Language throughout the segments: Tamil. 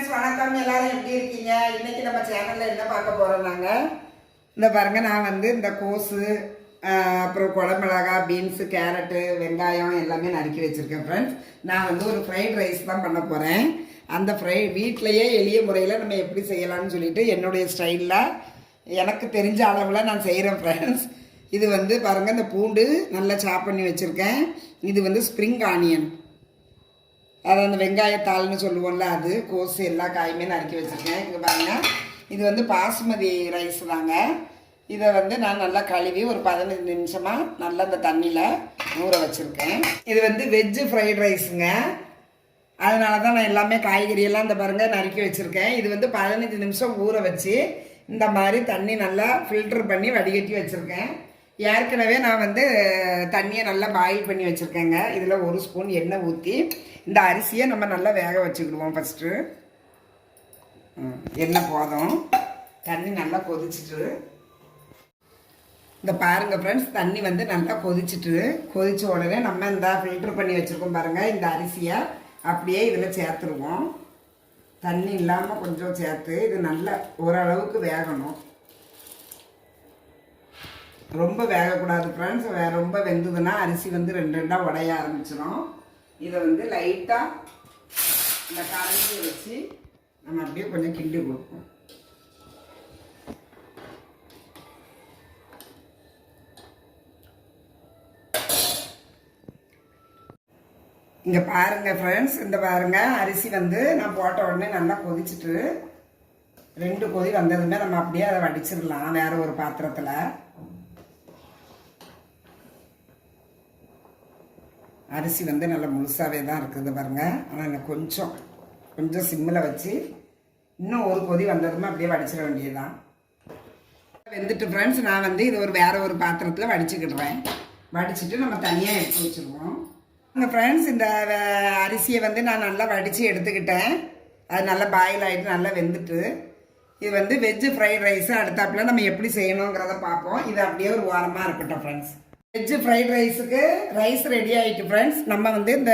ஃப்ரெண்ட்ஸ் வணக்கம். எல்லாரும் எப்படி இருக்கீங்க? இன்னைக்கு நம்ம சேனல்ல என்ன பார்க்க போறோம் நாங்க இந்த பாருங்க. நான் வந்து இந்த கோஸு அப்புறம் குடமிளகா, பீன்ஸு, கேரட்டு, வெங்காயம் எல்லாமே நறுக்கி வச்சிருக்கேன் ஃப்ரெண்ட்ஸ். நான் வந்து ஒரு ஃப்ரைட் ரைஸ் தான் பண்ண போறேன். அந்த வீட்டிலையே எளிய முறையில் நம்ம எப்படி செய்யலாம்னு சொல்லிட்டு என்னுடைய ஸ்டைலில் எனக்கு தெரிஞ்ச அளவில் நான் செய்கிறேன் ஃப்ரெண்ட்ஸ். இது வந்து பாருங்கள், இந்த பூண்டு நல்லா சாப் பண்ணி வச்சுருக்கேன். இது வந்து ஸ்ப்ரிங் ஆனியன், அது அந்த வெங்காயத்தாள்னு சொல்லுவோம்ல, அது கோஸு எல்லா காயுமே நறுக்கி வச்சுருக்கேன். இங்கே பாருங்கள், இது வந்து பாசுமதி ரைஸ் தாங்க. இதை வந்து நான் நல்லா கழுவி ஒரு 15 நிமிஷமாக நல்லா இந்த தண்ணியில் ஊற வச்சுருக்கேன். இது வந்து வெஜ்ஜு ஃப்ரைட் ரைஸுங்க. அதனால தான் நான் எல்லாமே காய்கறியெல்லாம் இந்த பாருங்கள் நறுக்கி வச்சுருக்கேன். இது வந்து 15 நிமிஷம் ஊற வச்சு இந்த மாதிரி தண்ணி நல்லா ஃபில்ட்ரு பண்ணி வடிகட்டி வச்சுருக்கேன். ஏற்கனவே நான் வந்து தண்ணியை நல்லா பாயில் பண்ணி வச்சுருக்கேங்க. இதில் 1 ஸ்பூன் எண்ணெய் ஊற்றி இந்த அரிசியை நம்ம நல்லா வேக வச்சுக்கிடுவோம். ஃபஸ்ட்டு எண்ணெய் போதும், தண்ணி நல்லா கொதிச்சுட்டு இந்த பாருங்கள் ஃப்ரெண்ட்ஸ், தண்ணி வந்து நல்லா கொதித்த உடனே நம்ம இந்த ஃபில்ட்ரு பண்ணி வச்சுருக்கோம் பாருங்கள், இந்த அரிசியை அப்படியே இதில் சேர்த்துருவோம். தண்ணி இல்லாமல் கொஞ்சம் சேர்த்து இது நல்லா ஓரளவுக்கு வேகணும். ரொம்ப வேகக்கூடாது ஃப்ரெண்ட்ஸ். ரொம்ப வெந்ததுன்னா அரிசி வந்து 2 உடைய ஆரம்பிச்சிடும். இதை வந்து லைட்டாக இந்த கரைஞ்சி வச்சு நம்ம அப்படியே கொஞ்சம் கிண்டி கொடுப்போம். இங்கே பாருங்கள் ஃப்ரெண்ட்ஸ், இந்த பாருங்கள், அரிசி வந்து நான் போட்ட உடனே நல்லா கொதிச்சுட்டு 2 கொதி வந்ததுமே நம்ம அப்படியே அதை வடிச்சிடலாம் வேறு ஒரு பாத்திரத்தில். அரிசி வந்து நல்லா முழுசாகவே தான் இருக்குது பாருங்கள். ஆனால் எனக்கு கொஞ்சம் சிம்மில் வச்சு இன்னும் 1 கொதி வந்ததுமே அப்படியே வடிச்சிட வேண்டியதுதான். வெந்துட்டு ஃப்ரெண்ட்ஸ், நான் வந்து இது வேறு ஒரு பாத்திரத்தில் வடிச்சுக்கிடுறேன். வடிச்சிட்டு நம்ம தனியாக எடுத்து வச்சுருவோம். இந்த ஃப்ரெண்ட்ஸ், இந்த அரிசியை வந்து நான் நல்லா வடித்து எடுத்துக்கிட்டேன். அது நல்லா பாயில் ஆகிட்டு நல்லா வெந்துட்டு, இது வந்து வெஜ்ஜு ஃப்ரைட் ரைஸு. அடுத்தாப்பில் நம்ம எப்படி செய்யணுங்கிறத பார்ப்போம். இது அப்படியே ஒரு வாரமாக இருக்கட்டும் ஃப்ரெண்ட்ஸ். வெஜ்ஜு ஃப்ரைட் ரைஸுக்கு ரைஸ் ரெடி ஆகிட்டு ஃப்ரெண்ட்ஸ். நம்ம வந்து இந்த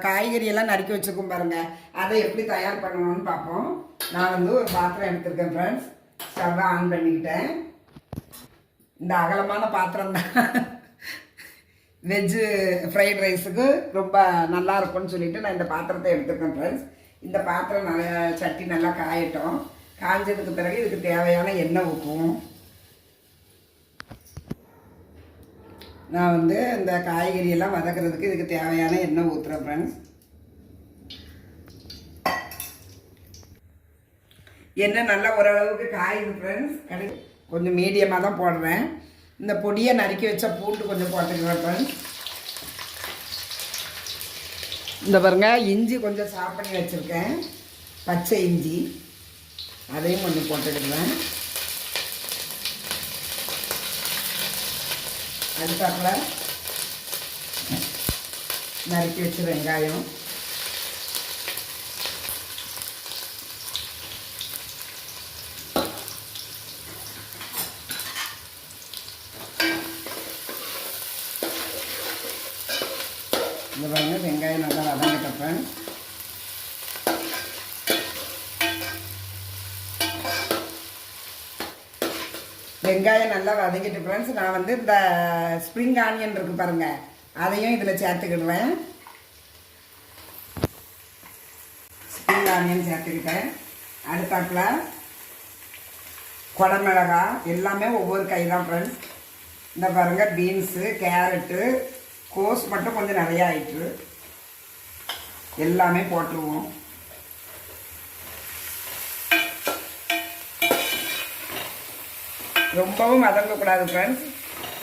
காய்கறியெல்லாம் நறுக்கி வச்சுருக்கோம் பாருங்கள், அதை எப்படி தயார் பண்ணணும்னு பார்ப்போம். நான் வந்து ஒரு பாத்திரம் எடுத்துருக்கேன் ஃப்ரெண்ட்ஸ். ஸ்டவ்வை ஆன் பண்ணிக்கிட்டேன். இந்த அகலமான பாத்திரம் தான் வெஜ்ஜு ஃப்ரைட் ரைஸுக்கு ரொம்ப நல்லா இருக்கும்னு சொல்லிட்டு நான் இந்த பாத்திரத்தை எடுத்துருக்கேன் ஃப்ரெண்ட்ஸ். இந்த பாத்திரம் சட்டி நல்லா காயட்டும். காய்ஞ்சதுக்கு பிறகு இதுக்கு தேவையான எண்ணெய் ஊற்றுவோம். நான் வந்து இந்த காய்கறியெல்லாம் வதக்கிறதுக்கு இதுக்கு தேவையான எண்ணெய் ஊற்றுறேன் ஃப்ரெண்ட்ஸ். எண்ணெய் நல்லா ஓரளவுக்கு காயுது ஃப்ரெண்ட்ஸ். கொஞ்சம் மீடியமாக தான் போடுறேன். இந்த பொடியை நறுக்கி வச்ச பூண்டு கொஞ்சம் போட்டுக்கிறேன் ஃப்ரெண்ட்ஸ். இந்த பாருங்க, இஞ்சி கொஞ்சம் சாப் பண்ணி வச்சுருக்கேன், பச்சை இஞ்சி, அதையும் கொஞ்சம் போட்டுக்கிடுவேன். அதுக்கப்புறம் நறுக்கி வச்ச வெங்காயம், இந்த பாருங்க, வெங்காயம் நல்லா வதங்கிட்டப்பேன். வெங்காயம் நல்லா வதங்கிட்டு ஃப்ரெண்ட்ஸ், நான் வந்து இந்த ஸ்ப்ரிங் ஆனியன் இருக்குது பாருங்கள், அதையும் இதில் சேர்த்துக்கிடுவேன். ஸ்ப்ரிங் ஆனியன் சேர்த்துக்கிட்டேன். அடுத்தாப்பில் குடமிளகா எல்லாமே ஒவ்வொரு கை தான் ஃப்ரெண்ட்ஸ். இந்த பாருங்கள், பீன்ஸு, கேரட்டு, கோஸ் மட்டும் கொஞ்சம் நிறையா ஆயிட்டு எல்லாமே போட்டுருவோம். ரொம்பவும் வதங்கக்கூடாது ஃப்ரெண்ட்ஸ்.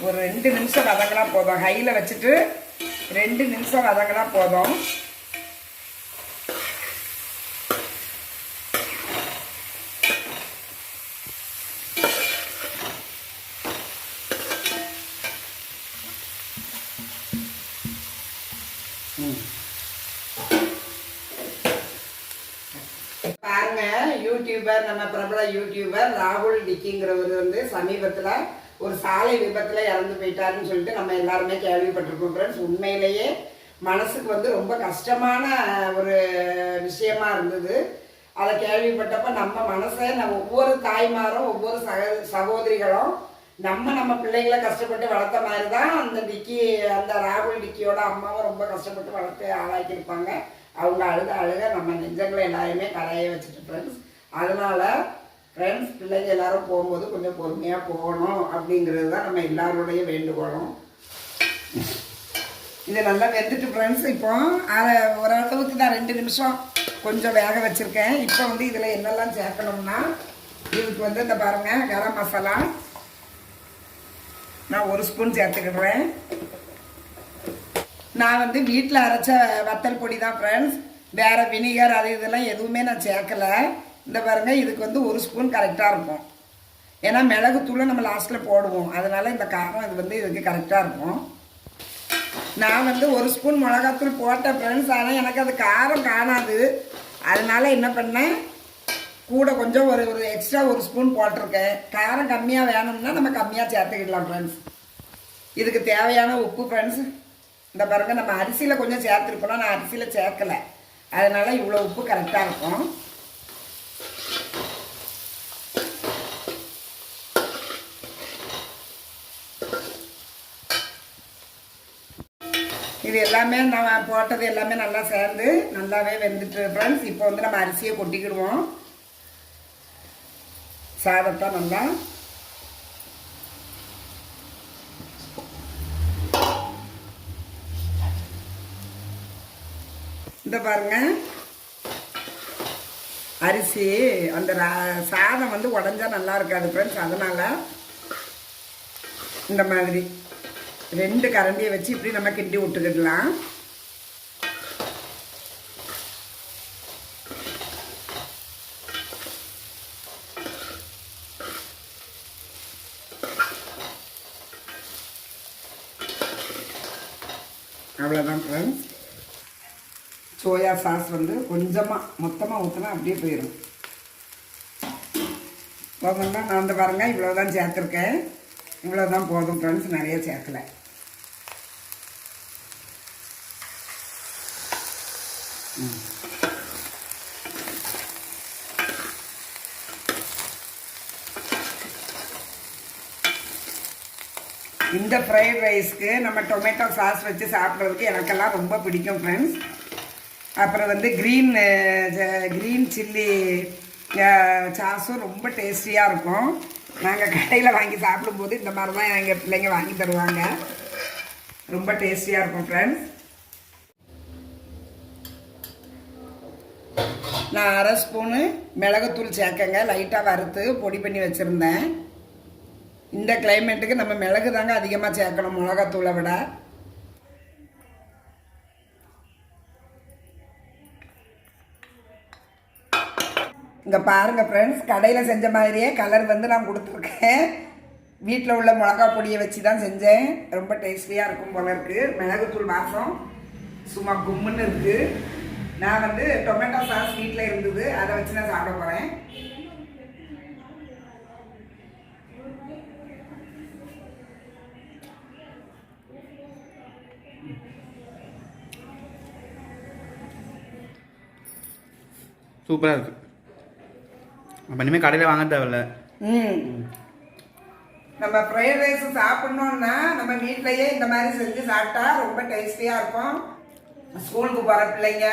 ஒரு 2 நிமிஷம் வதங்கினா போதும். ஹையில் வச்சுட்டு 2 நிமிஷம் வதங்கினா போதும். பாருங்க, யூடியூபர், நம்ம பிரபல யூடியூபர் ராகுல் டிக்கிங்கிறவர் வந்து சமீபத்தில் ஒரு சாலை விபத்தில் இறந்து போயிட்டாருன்னு சொல்லிட்டு நம்ம எல்லாருமே கேள்விப்பட்டிருக்கோம் ஃப்ரெண்ட்ஸ். உண்மையிலேயே மனசுக்கு வந்து ரொம்ப கஷ்டமான ஒரு விஷயமா இருந்தது. அதை கேள்விப்பட்டப்ப நம்ம மனசை நம்ம ஒவ்வொரு தாய்மாரும் ஒவ்வொரு சகோதரிகளும் நம்ம பிள்ளைகளை கஷ்டப்பட்டு வளர்த்த மாதிரி தான் அந்த டிக்கி அந்த ராகுல் டிக்கியோட அம்மாவும் ரொம்ப கஷ்டப்பட்டு வளர்த்து ஆளாக்கியிருப்பாங்க. அவங்க அழுக நம்ம நெஞ்சங்களை எல்லாருமே கரைய வச்சுட்டு ஃப்ரெண்ட்ஸ். அதனால ஃப்ரெண்ட்ஸ் பிள்ளைங்க எல்லாரும் போகும்போது கொஞ்சம் பொறுமையாக போகணும் அப்படிங்கிறது தான் நம்ம எல்லாருடைய வேண்டுகோளும். இது நல்லா வெந்துட்டு ஃப்ரெண்ட்ஸ். இப்போ அதை ஓரளவுக்கு தான் 2 நிமிஷம் கொஞ்சம் வேக வச்சுருக்கேன். இப்போ வந்து இதில் என்னெல்லாம் சேர்க்கணும்னா இதுக்கு வந்து இந்த பாருங்கள் கரம் மசாலா நான் 1 ஸ்பூன் சேர்த்துக்கிடுறேன். நான் வந்து வீட்டில் அரைச்ச வத்தல் பொடி தான் ஃப்ரெண்ட்ஸ். வேறு வினிகர் அது இதெல்லாம் எதுவுமே நான் சேர்க்கலை. இந்த பாருங்கள் இதுக்கு வந்து 1 ஸ்பூன் கரெக்டாக இருக்கும். ஏன்னா மிளகுத்தூளை நம்ம லாஸ்ட்டில் போடுவோம், அதனால் இந்த காரம் இது வந்து இதுக்கு கரெக்டாக இருக்கும். நான் வந்து 1 ஸ்பூன் மிளகாத்தூள் போட்டேன் ஃப்ரெண்ட்ஸ். ஆனால் எனக்கு அது காரம் காணாது. அதனால என்ன பண்ணேன், கூட கொஞ்சம் ஒரு எக்ஸ்ட்ரா 1 ஸ்பூன் போட்டிருக்கேன். காரம் கம்மியாக வேணும்னா நம்ம கம்மியாக சேர்த்துக்கிடலாம் ஃப்ரெண்ட்ஸ். இதுக்கு தேவையான உப்பு ஃப்ரெண்ட்ஸ் இந்த பாருங்க நம்ம அரிசியில் கொஞ்சம் சேர்த்துருக்கணும், நான் அரிசியில் சேர்க்கலை. அதனால் இவ்வளோ உப்பு கரெக்டாக இருக்கும். இது எல்லாமே நான் போட்டது எல்லாமே நல்லா சேர்ந்து நல்லாவே வெந்துட்டு ஃப்ரெண்ட்ஸ். இப்போ வந்து நம்ம அரிசியை கொட்டிக்கிடுவோம். சாதத்தை நல்லா இந்த பாருங்க அரிசி அந்த சாதம் வந்து உடஞ்சா நல்லா இருக்காது ஃப்ரெண்ட்ஸ். அதனால் இந்த மாதிரி 2 கரண்டியை வச்சு இப்படி நம்ம கிண்டி விட்டுக்கிடலாம். அவ்வளோதான் ஃப்ரெண்ட்ஸ். சோயா சாஸ் வந்து கொஞ்சமாக மொத்தமாக ஊற்றினா அப்படியே போயிடும். போதும்னா நான் வந்து பாருங்க இவ்வளோதான் சேர்த்துருக்கேன். இவ்வளோதான் போதும் ஃப்ரெண்ட்ஸ், நிறைய சேர்க்கலை. இந்த ஃப்ரைட் ரைஸ்க்கு நம்ம டொமேட்டோ சாஸ் வச்சு சாப்பிட்றதுக்கு எனக்கெல்லாம் ரொம்ப பிடிக்கும் ஃப்ரெண்ட்ஸ். அப்புறம் வந்து க்ரீன் சில்லி சாஸும் ரொம்ப டேஸ்டியாக இருக்கும். நாங்கள் கடையில் வாங்கி சாப்பிடும்போது இந்த மாதிரி தான் எங்கள் பிள்ளைங்க வாங்கி தருவாங்க. ரொம்ப டேஸ்டியாக இருக்கும் ஃப்ரெண்ட்ஸ். நான் 1/2 ஸ்பூனு மிளகுத்தூள் சேர்க்கங்க, லைட்டாக வறுத்து பொடி பண்ணி வச்சுருந்தேன். இந்த கிளைமேட்டுக்கு நம்ம மிளகு தாங்க அதிகமாக சேர்க்கணும் மிளகாத்தூளை விட. இங்கே பாருங்கள் ஃப்ரெண்ட்ஸ், கடையில் செஞ்ச மாதிரியே கலர் வந்து நான் கொடுத்துருக்கேன். வீட்டில் உள்ள மிளகா பொடியை வச்சு தான் செஞ்சேன். ரொம்ப டேஸ்டியாக இருக்கும் போல இருக்குது. மிளகுத்தூள் வாசம் சும்மா கும்முன்னு இருக்குது. நான் வந்து டொமேட்டோ சாஸ் வீட்டில் இருந்தது, அதை வச்சு நான் சாப்பிட போகிறேன். சூப்பராக இருக்குது. அப்போ இனிமேல் கடையில் வாங்க தேவையில்ல. நம்ம ஃப்ரைட் ரைஸ் சாப்பிட்ணுன்னா நம்ம வீட்டிலையே இந்த மாதிரி செஞ்சு சாப்பிட்டா ரொம்ப டேஸ்டியாக இருக்கும். ஸ்கூலுக்கு போகிற பிள்ளைங்க,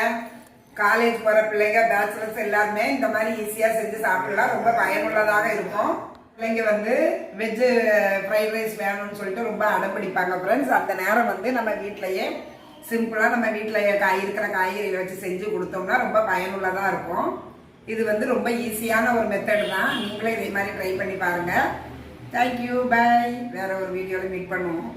காலேஜ் போகிற பிள்ளைங்க, பேச்சுலர்ஸ் எல்லாருமே இந்த மாதிரி ஈஸியாக செஞ்சு சாப்பிடலாம். ரொம்ப பயனுள்ளதாக இருக்கும். பிள்ளைங்க வந்து வெஜ்ஜு ஃப்ரைட் ரைஸ் வேணும்னு சொல்லிட்டு ரொம்ப அடம்பிடிப்பாங்க ஃப்ரெண்ட்ஸ். அந்த நேரம் வந்து நம்ம வீட்டிலையே சிம்பிளாக நம்ம வீட்டில் இருக்கிற காய்கறிகளை வச்சு செஞ்சு கொடுத்தோம்னா ரொம்ப பயனுள்ளதாக இருக்கும். இது வந்து ரொம்ப ஈஸியான ஒரு மெத்தடு தான். நீங்களே இதே மாதிரி ட்ரை பண்ணி பாருங்கள். தேங்க்யூ, பாய். வேறு ஒரு வீடியோவில் மீட் பண்ணுவோம்.